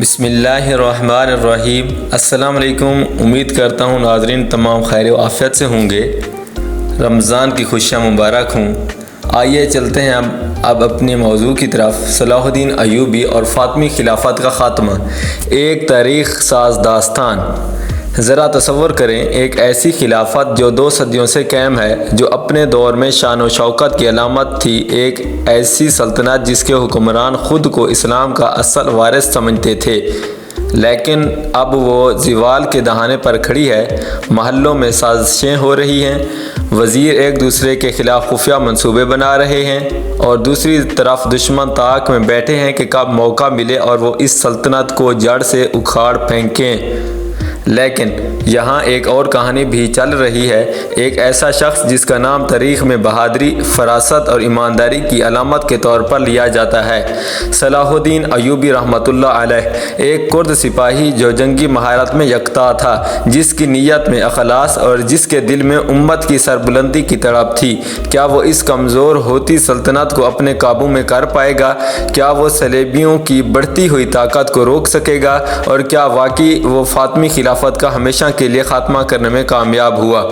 بسم اللہ الرحمن الرحیم۔ السلام علیکم۔ امید کرتا ہوں ناظرین تمام خیر و عافیت سے ہوں گے۔ رمضان کی خوشیاں مبارک ہوں۔ آئیے چلتے ہیں اب اپنے موضوع کی طرف۔ صلاح الدین ایوبی اور فاطمی خلافت کا خاتمہ، ایک تاریخ ساز داستان۔ ذرا تصور کریں، ایک ایسی خلافت جو 2 صدیوں سے قائم ہے، جو اپنے دور میں شان و شوکت کی علامت تھی، ایک ایسی سلطنت جس کے حکمران خود کو اسلام کا اصل وارث سمجھتے تھے، لیکن اب وہ زوال کے دہانے پر کھڑی ہے۔ محلوں میں سازشیں ہو رہی ہیں، وزیر ایک دوسرے کے خلاف خفیہ منصوبے بنا رہے ہیں، اور دوسری طرف دشمن طاق میں بیٹھے ہیں کہ کب موقع ملے اور وہ اس سلطنت کو جڑ سے اکھاڑ پھینکیں۔ لیکن یہاں ایک اور کہانی بھی چل رہی ہے۔ ایک ایسا شخص جس کا نام تاریخ میں بہادری، فراست اور ایمانداری کی علامت کے طور پر لیا جاتا ہے، صلاح الدین ایوبی رحمۃ اللہ علیہ، ایک کرد سپاہی جو جنگی مہارت میں یکتا تھا، جس کی نیت میں اخلاص اور جس کے دل میں امت کی سربلندی کی تڑپ تھی۔ کیا وہ اس کمزور ہوتی سلطنت کو اپنے قابو میں کر پائے گا؟ کیا وہ صلیبیوں کی بڑھتی ہوئی طاقت کو روک سکے گا؟ اور کیا واقعی وہ فاطمی خلافت کا ہمیشہ کے لیے خاتمہ کرنے میں کامیاب ہوا؟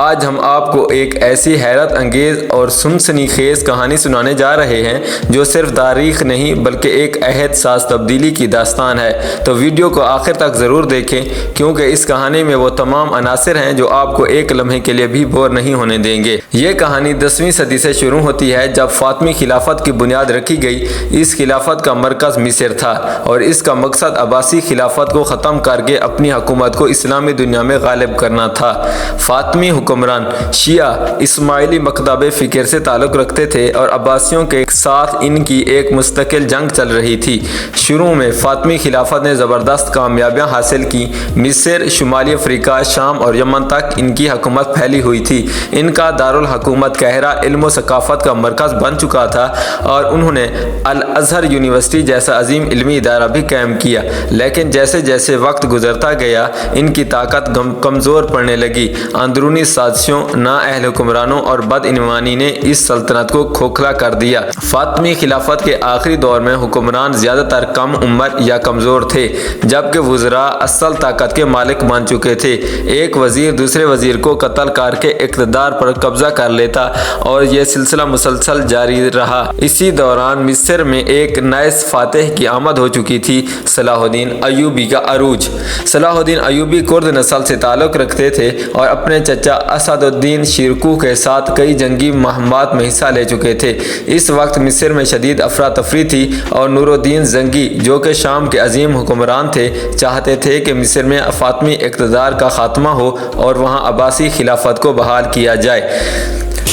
آج ہم آپ کو ایک ایسی حیرت انگیز اور سنسنی خیز کہانی سنانے جا رہے ہیں جو صرف تاریخ نہیں بلکہ ایک عہد ساز تبدیلی کی داستان ہے۔ تو ویڈیو کو آخر تک ضرور دیکھیں، کیونکہ اس کہانی میں وہ تمام عناصر ہیں جو آپ کو ایک لمحے کے لیے بھی بور نہیں ہونے دیں گے۔ یہ کہانی 10ویں صدی سے شروع ہوتی ہے، جب فاطمی خلافت کی بنیاد رکھی گئی۔ اس خلافت کا مرکز مصر تھا، اور اس کا مقصد عباسی خلافت کو ختم کر کے اپنی حکومت کو اسلامی دنیا میں غالب کرنا تھا۔ فاطمی حکمران شیعہ اسماعیلی مکتب فکر سے تعلق رکھتے تھے، اور عباسیوں کے ساتھ ان کی ایک مستقل جنگ چل رہی تھی۔ شروع میں فاطمی خلافت نے زبردست کامیابیاں حاصل کی۔ مصر، شمالی افریقہ، شام اور یمن تک ان کی حکومت پھیلی ہوئی تھی۔ ان کا دارالحکومت قاہرہ علم و ثقافت کا مرکز بن چکا تھا، اور انہوں نے الازہر یونیورسٹی جیسا عظیم علمی ادارہ بھی قائم کیا۔ لیکن جیسے جیسے وقت گزرتا گیا، ان کی طاقت کمزور پڑنے لگی۔ اندرونی سازشوں، نااہل حکمرانوں اور بدعنوانی نے اس سلطنت کو کھوکھلا کر دیا۔ فاطمی خلافت کے آخری دور میں حکمران زیادہ تر کم عمر یا کمزور تھے، جبکہ وزراء اصل طاقت کے مالک بن چکے تھے۔ ایک وزیر دوسرے وزیر کو قتل کر کے اقتدار پر قبضہ کر لیتا، اور یہ سلسلہ مسلسل جاری رہا۔ اسی دوران مصر میں ایک نئے فاتح کی آمد ہو چکی تھی، صلاح الدین ایوبی کا عروج۔ صلاح الدین ایوبی کرد نسل سے تعلق رکھتے تھے، اور اپنے چچا اسد الدین شیرکوہ کے ساتھ کئی جنگی مہمات میں حصہ لے چکے تھے۔ اس وقت مصر میں شدید افراتفری تھی، اور نور الدین زنگی، جو کہ شام کے عظیم حکمران تھے، چاہتے تھے کہ مصر میں فاطمی اقتدار کا خاتمہ ہو اور وہاں عباسی خلافت کو بحال کیا جائے۔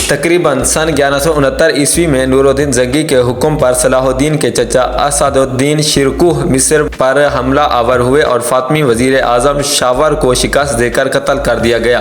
تقریباً سن 1169 عیسوی میں نور الدین زنگی کے حکم پر صلاح الدین کے چچا اسد الدین شیرکوہ مصر پر حملہ آور ہوئے، اور فاطمی وزیر اعظم شاور کو شکست دے کر قتل کر دیا گیا۔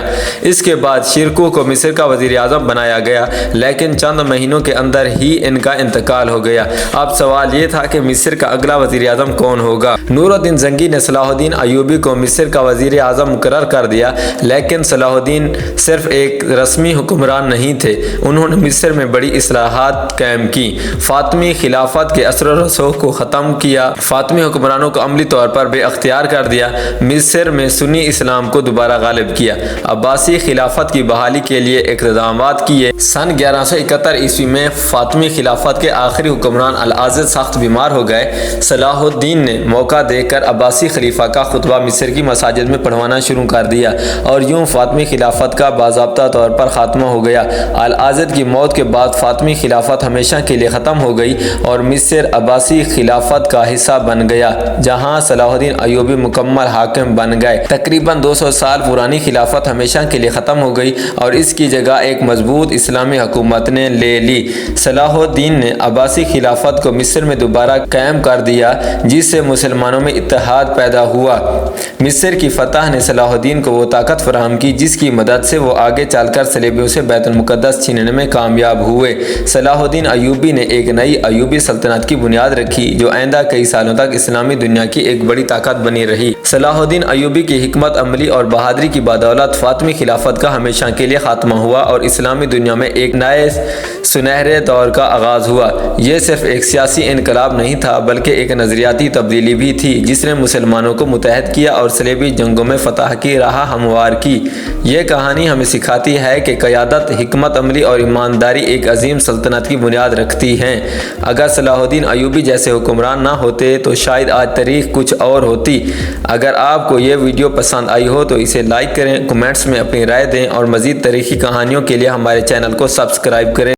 اس کے بعد شیرکوہ کو مصر کا وزیر اعظم بنایا گیا، لیکن چند مہینوں کے اندر ہی ان کا انتقال ہو گیا۔ اب سوال یہ تھا کہ مصر کا اگلا وزیر اعظم کون ہوگا؟ نور الدین زنگی نے صلاح الدین ایوبی کو مصر کا وزیر اعظم مقرر کر دیا، لیکن صلاح الدین صرف ایک رسمی حکمران نہیں تھے، انہوں نے مصر میں بڑی اصلاحات قائم کی، فاطمی خلافت کے اثر و رسوخ کو ختم کیا، فاطمی حکمرانوں کو عملی طور پر بے اختیار کر دیا، مصر میں سنی اسلام کو دوبارہ غالب کیا، عباسی خلافت کی بحالی کے لیے اقدامات کیے۔ سن 1171 عیسوی میں فاطمی خلافت کے آخری حکمران الازد سخت بیمار ہو گئے۔ صلاح الدین نے موقع دیکھ کر عباسی خلیفہ کا خطبہ مصر کی مساجد میں پڑھوانا شروع کر دیا، اور یوں فاطمی خلافت کا باضابطہ طور پر خاتمہ ہو گیا۔ الازد کی موت کے بعد فاطمی خلافت ہمیشہ کے لیے ختم ہو گئی، اور مصر عباسی خلافت کا حصہ بن گیا، جہاں صلاح الدین ایوبی مکمل حاکم بن گئے۔ تقریباً 200 سال پرانی خلافت ہمیشہ کے لیے ختم ہو گئی، اور اس کی جگہ ایک مضبوط اسلامی حکومت نے لے لی۔ صلاح الدین نے عباسی خلافت کو مصر میں دوبارہ قائم کر دیا، جس سے مسلمانوں میں اتحاد پیدا ہوا۔ مصر کی فتح نے صلاح الدین کو وہ طاقت فراہم کی جس کی مدد سے وہ آگے چل کر صلیبیوں سے بیت المقدس مقدس چھیننے میں کامیاب ہوئے۔ صلاح الدین ایوبی نے ایک نئی ایوبی سلطنت کی بنیاد رکھی جو آئندہ کئی سالوں تک اسلامی دنیا کی ایک بڑی طاقت بنی رہی۔ صلاح الدین ایوبی کی حکمت عملی اور بہادری کی بدولت فاطمی خلافت کا ہمیشہ کے لیے خاتمہ ہوا اور اسلامی دنیا میں ایک نئے سنہرے دور کا آغاز ہوا۔ یہ صرف ایک سیاسی انقلاب نہیں تھا بلکہ ایک نظریاتی تبدیلی بھی تھی جس نے مسلمانوں کو متحد کیا اور صلیبی جنگوں میں فتح کی راہ ہموار کی۔ یہ کہانی ہمیں سکھاتی ہے کہ قیادت، حکمت عملی اور ایمانداری ایک عظیم سلطنت کی بنیاد رکھتی ہیں۔ اگر صلاح الدین ایوبی جیسے حکمران نہ ہوتے تو شاید آج تاریخ کچھ اور ہوتی۔ اگر آپ کو یہ ویڈیو پسند آئی ہو تو اسے لائک کریں، کمنٹس میں اپنی رائے دیں اور مزید تاریخی کہانیوں کے لیے ہمارے چینل کو سبسکرائب کریں۔